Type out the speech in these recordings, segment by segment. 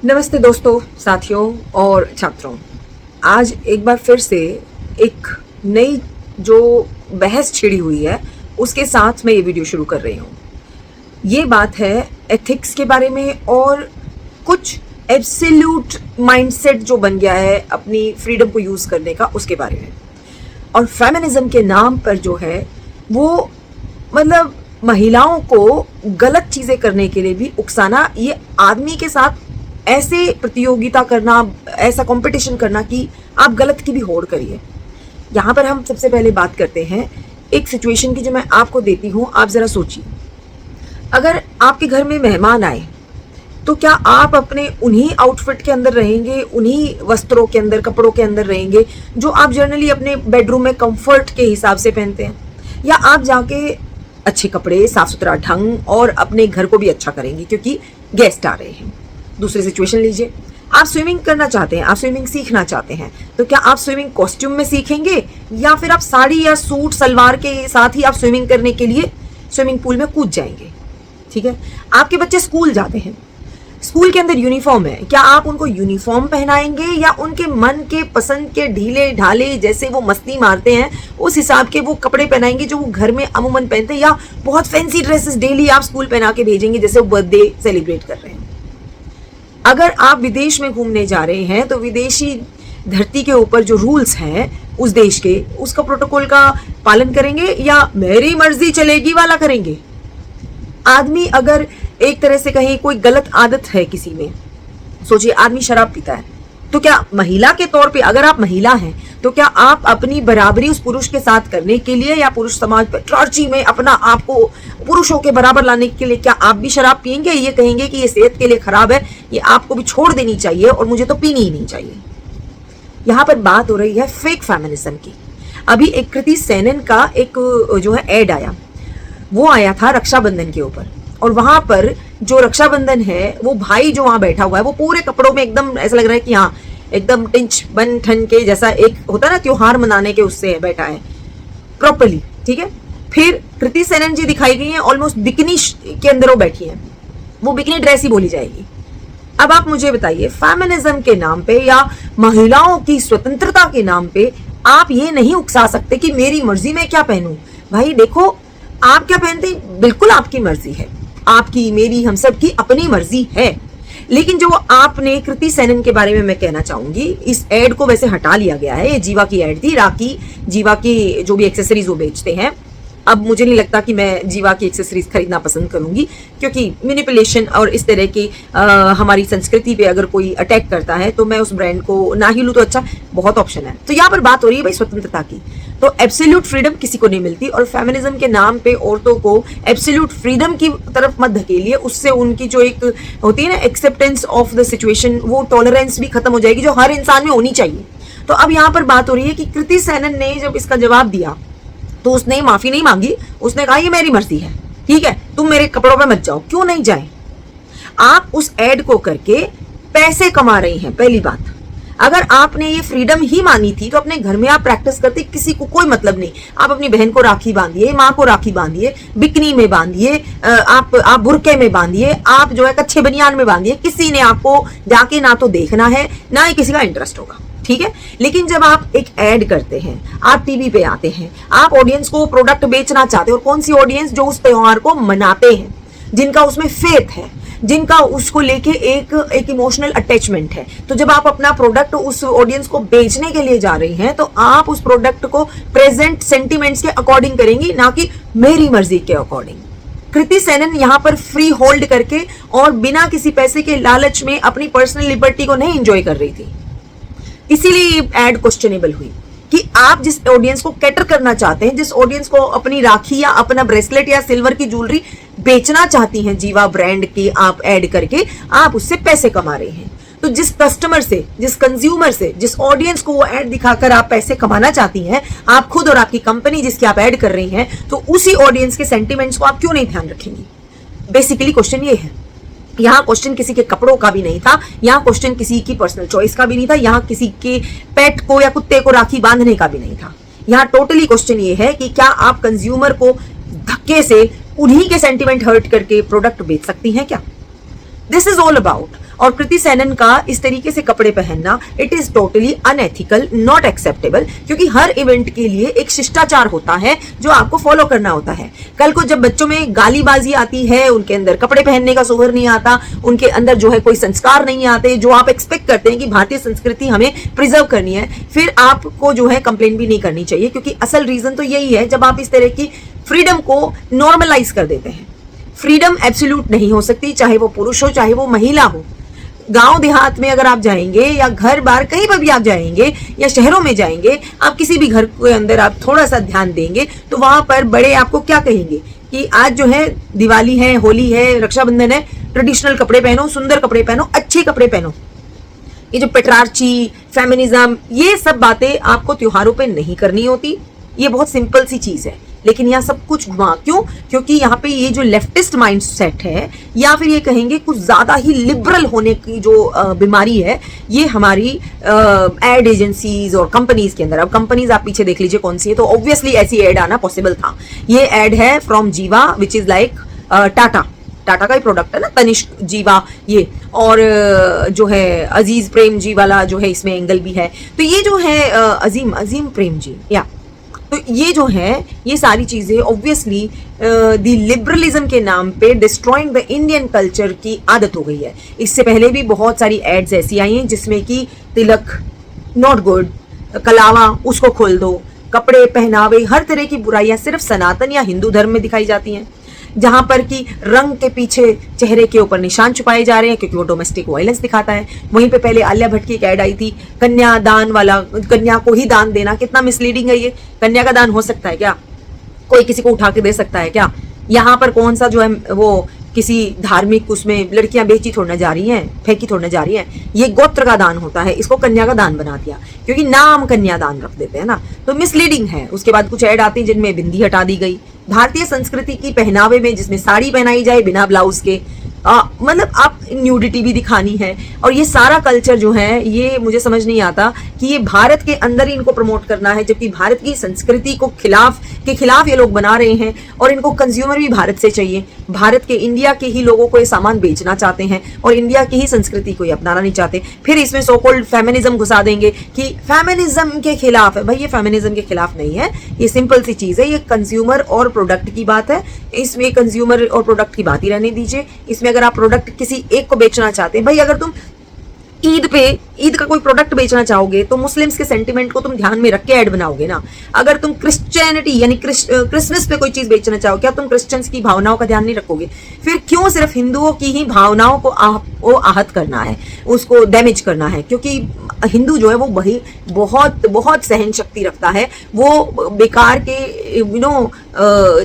नमस्ते दोस्तों, साथियों और छात्रों। आज एक बार फिर से एक नई जो बहस छिड़ी हुई है उसके साथ मैं ये वीडियो शुरू कर रही हूँ। ये बात है एथिक्स के बारे में और कुछ एब्सोल्यूट माइंडसेट जो बन गया है अपनी फ्रीडम को यूज़ करने का, उसके बारे में। और फेमिनिज्म के नाम पर जो है वो मतलब महिलाओं को गलत चीज़ें करने के लिए भी उकसाना, ये आदमी के साथ ऐसे प्रतियोगिता करना, ऐसा कंपटीशन करना कि आप गलत की भी होड़ करिए। यहाँ पर हम सबसे पहले बात करते हैं एक सिचुएशन की जो मैं आपको देती हूँ। आप ज़रा सोचिए, अगर आपके घर में मेहमान आए तो क्या आप अपने उन्हीं आउटफिट के अंदर रहेंगे, उन्हीं वस्त्रों के अंदर, कपड़ों के अंदर रहेंगे जो आप जनरली अपने बेडरूम में कंफर्ट के हिसाब से पहनते हैं, या आप जाके अच्छे कपड़े, साफ सुथरा ढंग और अपने घर को भी अच्छा करेंगे क्योंकि गेस्ट आ रहे हैं। दूसरी सिचुएशन लीजिए, आप स्विमिंग करना चाहते हैं, आप स्विमिंग सीखना चाहते हैं, तो क्या आप स्विमिंग कॉस्ट्यूम में सीखेंगे या फिर आप साड़ी या सूट सलवार के साथ ही आप स्विमिंग करने के लिए स्विमिंग पूल में कूद जाएंगे? ठीक है। आपके बच्चे स्कूल जाते हैं, स्कूल के अंदर यूनिफॉर्म है, क्या आप उनको यूनिफॉर्म पहनाएंगे या उनके मन के पसंद के ढीले ढाले जैसे वो मस्ती मारते हैं उस हिसाब के वो कपड़े पहनाएंगे जो वो घर में अमूमन पहनते हैं, या बहुत फैंसी ड्रेसेस डेली आप स्कूल पहना के भेजेंगे जैसे वो बर्थडे सेलिब्रेट कर रहे हैं? अगर आप विदेश में घूमने जा रहे हैं तो विदेशी धरती के ऊपर जो रूल्स हैं उस देश के, उसका प्रोटोकॉल का पालन करेंगे या मेरी मर्जी चलेगी वाला करेंगे? आदमी अगर एक तरह से कहीं कोई गलत आदत है किसी में, सोचिए आदमी शराब पीता है, तो क्या महिला के तौर पे अगर आप महिला हैं तो क्या आप अपनी बराबरी उस पुरुष के साथ करने के लिए या पुरुष समाज पेट्रियार्ची में अपना आपको पुरुषों के बराबर लाने के लिए क्या आप भी शराब पिएंगे? ये कहेंगे कि ये सेहत के लिए खराब है, ये आपको भी छोड़ देनी चाहिए और मुझे तो पीनी ही नहीं चाहिए। यहाँ पर बात हो रही है फेक फेमिनिज्म की। अभी एक कृति सेनन का एक जो है एड आया, वो आया था रक्षाबंधन के ऊपर, और वहां पर जो रक्षाबंधन है वो भाई जो वहां बैठा हुआ है वो पूरे कपड़ों में एकदम ऐसा लग रहा है कि हाँ एकदम टिंच बन ठन के जैसा एक होता है ना त्योहार मनाने के, उससे बैठा है प्रॉपरली। ठीक है। फिर कृति सेनन जी दिखाई गई है ऑलमोस्ट बिकनी के अंदर वो बैठी है, वो बिकनी ड्रेस ही बोली जाएगी। अब आप मुझे बताइए, फेमिनिज्म के नाम पे या महिलाओं की स्वतंत्रता के नाम पे आप ये नहीं उकसा सकते कि मेरी मर्जी में क्या पहनूं। भाई देखो, आप क्या पहनते हैं बिल्कुल आपकी मर्जी है, आपकी मेरी हम सब की अपनी मर्जी है। लेकिन जो आपने कृति सेनन के बारे में मैं कहना चाहूंगी, इस एड को वैसे हटा लिया गया है, ये जीवा की एड थी, राखी जीवा की जो भी एक्सेसरीज वो बेचते हैं। अब मुझे नहीं लगता कि मैं जीवा की एक्सेसरीज खरीदना पसंद करूंगी, क्योंकि मैनिपुलेशन और इस तरह की हमारी संस्कृति पे अगर कोई अटैक करता है तो मैं उस ब्रांड को ना ही लूं तो अच्छा। बहुत ऑप्शन है। तो यहाँ पर बात हो रही है भाई स्वतंत्रता की, तो एब्सोल्यूट फ्रीडम किसी को नहीं मिलती, और फेमिनिज्म के नाम पे औरतों को एब्सोल्यूट फ्रीडम की तरफ मत धकेलिए। उससे उनकी जो एक होती है ना एक्सेप्टेंस ऑफ द सिचुएशन, वो टॉलरेंस भी खत्म हो जाएगी जो हर इंसान में होनी चाहिए। तो अब यहाँ पर बात हो रही है कि कृति सेनन ने जब इसका जवाब दिया तो उसने माफी नहीं मांगी, उसने कहा ये मेरी मर्जी है, ठीक है, तुम मेरे कपड़ों पे मत जाओ। क्यों नहीं जाए? आप उस एड को करके पैसे कमा रही हैं। पहली बात, अगर आपने ये फ्रीडम ही मानी थी तो अपने घर में आप प्रैक्टिस करते, किसी को कोई मतलब नहीं। आप अपनी बहन को राखी बांधिए, माँ को राखी बांधिए, बिकनी में बांधिए, आप बुरके में बांधिए, आप जो है कच्छे बनियान में बांधिए, किसी ने आपको जाके ना तो देखना है ना ही किसी का इंटरेस्ट होगा। ठीक है। लेकिन जब आप एक ऐड करते हैं, आप टीवी पे आते हैं, आप ऑडियंस को प्रोडक्ट बेचना चाहते हैं, और कौन सी ऑडियंस? जो उस त्योहार को मनाते हैं, जिनका उसमें फेथ है, जिनका उसको लेके एक इमोशनल अटैचमेंट है। तो जब आप अपना प्रोडक्ट उस ऑडियंस को बेचने के लिए जा रही हैं तो आप उस प्रोडक्ट को प्रेजेंट सेंटिमेंट्स के अकॉर्डिंग करेंगी, ना कि मेरी मर्जी के अकॉर्डिंग। कृति सेनन यहाँ पर फ्री होल्ड करके और बिना किसी पैसे के लालच में अपनी पर्सनल लिबर्टी को नहीं एंजॉय कर रही थी, इसीलिए ये एड क्वेश्चनेबल हुई कि आप जिस ऑडियंस को कैटर करना चाहते हैं, जिस ऑडियंस को अपनी राखी या अपना ब्रेसलेट या सिल्वर की ज्वेलरी बेचना चाहती हैं जीवा ब्रांड की आप ऐड करके, आप उससे पैसे कमा रहे हैं। तो जिस कस्टमर से, जिस कंज्यूमर से, जिस ऑडियंस को वो ऐड दिखाकर आप पैसे कमाना चाहती हैं, आप खुद और आपकी कंपनी जिसकी आप ऐड कर रही हैं, तो उसी ऑडियंस के सेंटिमेंट्स को आप क्यों नहीं ध्यान रखेंगी? बेसिकली क्वेश्चन ये है। यहाँ क्वेश्चन किसी के कपड़ों का भी नहीं था, यहाँ क्वेश्चन किसी की पर्सनल चॉइस का भी नहीं था, यहाँ किसी के पेट को या कुत्ते को राखी बांधने का भी नहीं था। यहाँ टोटली क्वेश्चन ये है कि क्या आप कंज्यूमर को धक्के से उन्हीं के सेंटिमेंट हर्ट करके प्रोडक्ट बेच सकती हैं क्या? This is all about. और कृति सेनन का इस तरीके से कपड़े पहनना it is totally unethical, not acceptable, क्योंकि हर इवेंट के लिए एक शिष्टाचार होता है जो आपको फॉलो करना होता है। कल को जब बच्चों में गालीबाजी आती है, उनके अंदर कपड़े पहनने का सोहर नहीं आता, उनके अंदर जो है कोई संस्कार नहीं आते जो आप एक्सपेक्ट करते हैं कि भारतीय संस्कृति हमें प्रिजर्व करनी है, फिर आपको जो है कंप्लेन भी नहीं करनी चाहिए, क्योंकि असल रीजन तो यही है जब आप इस तरह की फ्रीडम को नॉर्मलाइज कर देते हैं। फ्रीडम एब्सोल्यूट नहीं हो सकती, चाहे वो पुरुष हो चाहे वो महिला हो। गांव देहात में अगर आप जाएंगे या घर बार कहीं पर भी आप जाएंगे या शहरों में जाएंगे, आप किसी भी घर के अंदर आप थोड़ा सा ध्यान देंगे तो वहां पर बड़े आपको क्या कहेंगे कि आज जो है दिवाली है, होली है, रक्षाबंधन है, ट्रेडिशनल कपड़े पहनो, सुंदर कपड़े पहनो, अच्छे कपड़े पहनो। ये जो पेट्रार्ची, फेमिनिज्म, ये सब बातें आपको त्योहारों पे नहीं करनी होती। ये बहुत सिंपल सी चीज है, लेकिन यहाँ सब कुछ घुमा क्यों? क्योंकि यहाँ पे ये जो लेफ्टिस्ट माइंडसेट है या फिर ये कहेंगे कुछ ज्यादा ही लिबरल होने की जो बीमारी है, ये हमारी एड एजेंसीज और कंपनीज के अंदर। अब कंपनीज आप पीछे देख लीजिए कौन सी है, तो ऑब्वियसली ऐसी एड आना पॉसिबल था। ये एड है फ्रॉम जीवा विच इज लाइक टाटा का ही प्रोडक्ट है ना, तनिष्क, जीवा, ये, और जो है अजीज प्रेम जी वाला जो है इसमें एंगल भी है। तो ये जो है अजीम प्रेम जी, या तो ये जो है ये सारी चीजें ऑब्वियसली दी लिबरलिज्म के नाम पे डिस्ट्रॉइंग द इंडियन कल्चर की आदत हो गई है। इससे पहले भी बहुत सारी एड्स ऐसी आई हैं जिसमें कि तिलक नॉट गुड, कलावा उसको खोल दो, कपड़े पहनावे, हर तरह की बुराइयां सिर्फ सनातन या हिंदू धर्म में दिखाई जाती हैं, जहां पर कि रंग के पीछे चेहरे के ऊपर निशान छुपाए जा रहे हैं क्योंकि वो डोमेस्टिक वायलेंस दिखाता है। वहीं पे पहले आलिया भट्ट की एक ऐड आई थी, कन्या दान वाला, कन्या को ही दान देना, कितना मिसलीडिंग है ये। कन्या का दान हो सकता है क्या? कोई किसी को उठा के दे सकता है क्या? यहाँ पर कौन सा जो है वो किसी धार्मिक उसमें लड़कियां बेची थोड़ना जा रही हैं, फेंकी थोड़ना जा रही हैं। ये गोत्र का दान होता है, इसको कन्या का दान बना दिया क्योंकि नाम कन्या दान रख देते हैं ना, तो मिसलीडिंग है। उसके बाद कुछ ऐड आती जिनमें बिंदी हटा दी गई। भारतीय संस्कृति की पहनावे में जिसमें साड़ी पहनाई जाए बिना ब्लाउज के, मतलब आप न्यूडिटी भी दिखानी है, और ये सारा कल्चर जो है ये मुझे समझ नहीं आता कि ये भारत के अंदर ही इनको प्रमोट करना है, जबकि भारत की संस्कृति को खिलाफ ये लोग बना रहे हैं। और इनको कंज्यूमर भी भारत से चाहिए, भारत के, इंडिया के ही लोगों को ये सामान बेचना चाहते हैं और इंडिया की ही संस्कृति को ये अपनाना नहीं चाहते। फिर इसमें सो कॉल्ड फेमिनिज्म घुसा देंगे कि फेमिनिज्म के खिलाफ है। भाई ये फेमिनिज्म के खिलाफ नहीं है, ये सिंपल सी चीज है, ये कंज्यूमर और प्रोडक्ट की बात है। इसमें कंज्यूमर और प्रोडक्ट की बात ही रहने दीजिए। इसमें अगर आप प्रोडक्ट किसी एक को बेचना चाहते हैं, भाई अगर तुम ईद का कोई प्रोडक्ट बेचना चाहोगे तो मुस्लिम्स के सेंटिमेंट को तुम ध्यान में रख के ऐड बनाओगे ना। अगर तुम क्रिश्चियनिटी यानी क्रिसमस पे कोई चीज बेचना चाहो, क्या तुम क्रिश्चियंस की भावनाओं का ध्यान नहीं रखोगे? फिर क्यों सिर्फ हिंदुओं की ही भावनाओं को आहत करना है, उसको डैमेज करना है? क्योंकि हिंदू जो है वो वही बहुत बहुत सहन शक्ति रखता है, वो बेकार के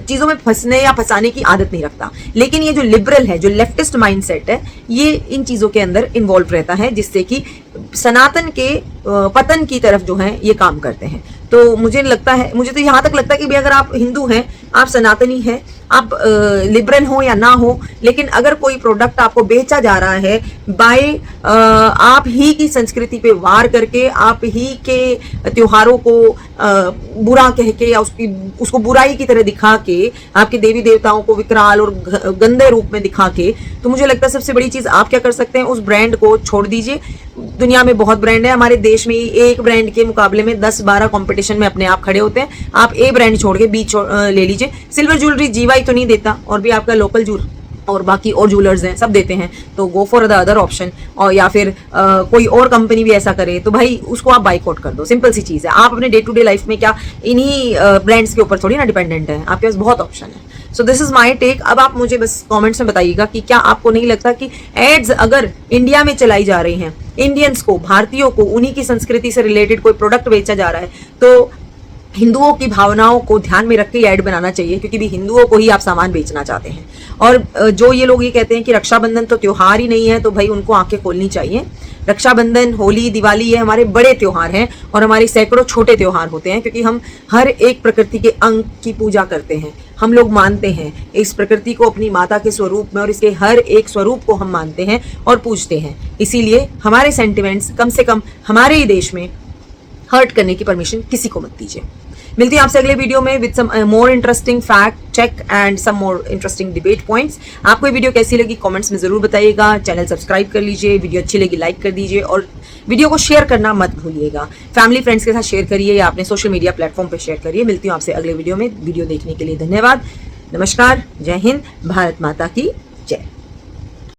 चीजों में फंसने या फंसाने की आदत नहीं रखता। लेकिन ये जो लिबरल है, जो लेफ्टिस्ट माइंडसेट है, ये इन चीजों के अंदर इन्वॉल्व रहता है, जिससे कि सनातन के पतन की तरफ जो है ये काम करते हैं। तो मुझे तो यहाँ तक लगता है कि भी अगर आप हिंदू हैं, आप सनातनी हैं, आप लिबरल हो या ना हो, लेकिन अगर कोई प्रोडक्ट आपको बेचा जा रहा है बाय आप ही की संस्कृति पे वार करके, आप ही के त्योहारों को बुरा कह के या उसको बुराई की तरह दिखा के, आपके देवी देवताओं को विकराल और गंदे रूप में दिखा के, तो मुझे लगता है सबसे बड़ी चीज आप क्या कर सकते हैं, उस ब्रांड को छोड़ दीजिए। दुनिया में बहुत ब्रांड है, हमारे देश में एक ब्रांड के मुकाबले में 10-12 कंपटीशन में अपने आप खड़े होते हैं। आप ए ब्रांड छोड़ के बी ले लीजिए। सिल्वर ज्वेलरी जीवाई तो नहीं देता, और भी आपका लोकल ज्वेलर और बाकी और ज्वेलर्स हैं सब देते हैं, तो go for the other option. और या फिर कोई और कंपनी भी ऐसा करे तो भाई उसको आप बाइकआउट कर दो। सिंपल सी चीज है। आप अपने डे टू डे लाइफ में क्या इन्हीं ब्रांड्स के ऊपर थोड़ी ना डिपेंडेंट है, आपके पास बहुत ऑप्शन है। So this is my take. अब आप मुझे बस कमेंट्स में बताइएगा कि क्या आपको नहीं लगता कि एड्स अगर इंडिया में चलाई जा रही हैं, इंडियंस को, भारतीयों को, उन्हीं की संस्कृति से रिलेटेड कोई प्रोडक्ट बेचा जा रहा है, तो हिंदुओं की भावनाओं को ध्यान में रख के ऐड बनाना चाहिए, क्योंकि भी हिंदुओं को ही आप सामान बेचना चाहते हैं। और जो ये लोग ये कहते हैं कि रक्षाबंधन तो त्योहार ही नहीं है, तो भाई उनको आंखें खोलनी चाहिए। रक्षाबंधन, होली, दिवाली ये हमारे बड़े त्योहार हैं और हमारे सैकड़ों छोटे त्योहार होते हैं, क्योंकि हम हर एक प्रकृति के अंग की पूजा करते हैं। हम लोग मानते हैं इस प्रकृति को अपनी माता के स्वरूप में, और इसके हर एक स्वरूप को हम मानते हैं और पूजते हैं। इसीलिए हमारे सेंटिमेंट्स कम से कम हमारे ही देश में हर्ट करने की परमिशन किसी को मत दीजिए। मिलती हूँ आपसे अगले वीडियो में with some more interesting fact check and some more interesting debate points. आपको ये वीडियो कैसी लगी कमेंट्स में जरूर बताइएगा। चैनल सब्सक्राइब कर लीजिए, वीडियो अच्छी लगी लाइक कर दीजिए और वीडियो को शेयर करना मत भूलिएगा। फैमिली फ्रेंड्स के साथ शेयर करिए या अपने सोशल मीडिया प्लेटफॉर्म पर शेयर करिए। मिलती हूँ आपसे अगले वीडियो में। वीडियो देखने के लिए धन्यवाद। नमस्कार, जय हिंद, भारत माता की